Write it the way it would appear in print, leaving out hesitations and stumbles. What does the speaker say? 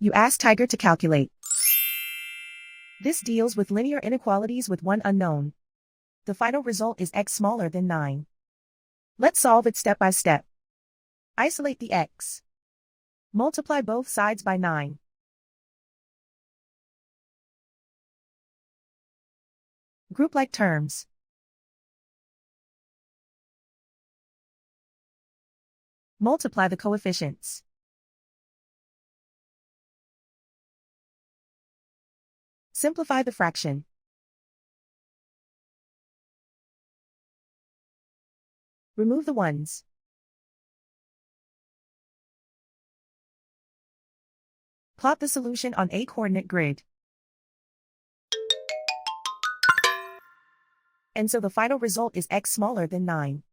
You ask Tiger to calculate. This deals with linear inequalities with one unknown. The final result is x smaller than 9. Let's solve it step by step. Isolate the x. Multiply both sides by 9. Group like terms. Multiply the coefficients. Simplify the fraction. Remove the ones. Plot the solution on a coordinate grid. And so the final result is x smaller than 9.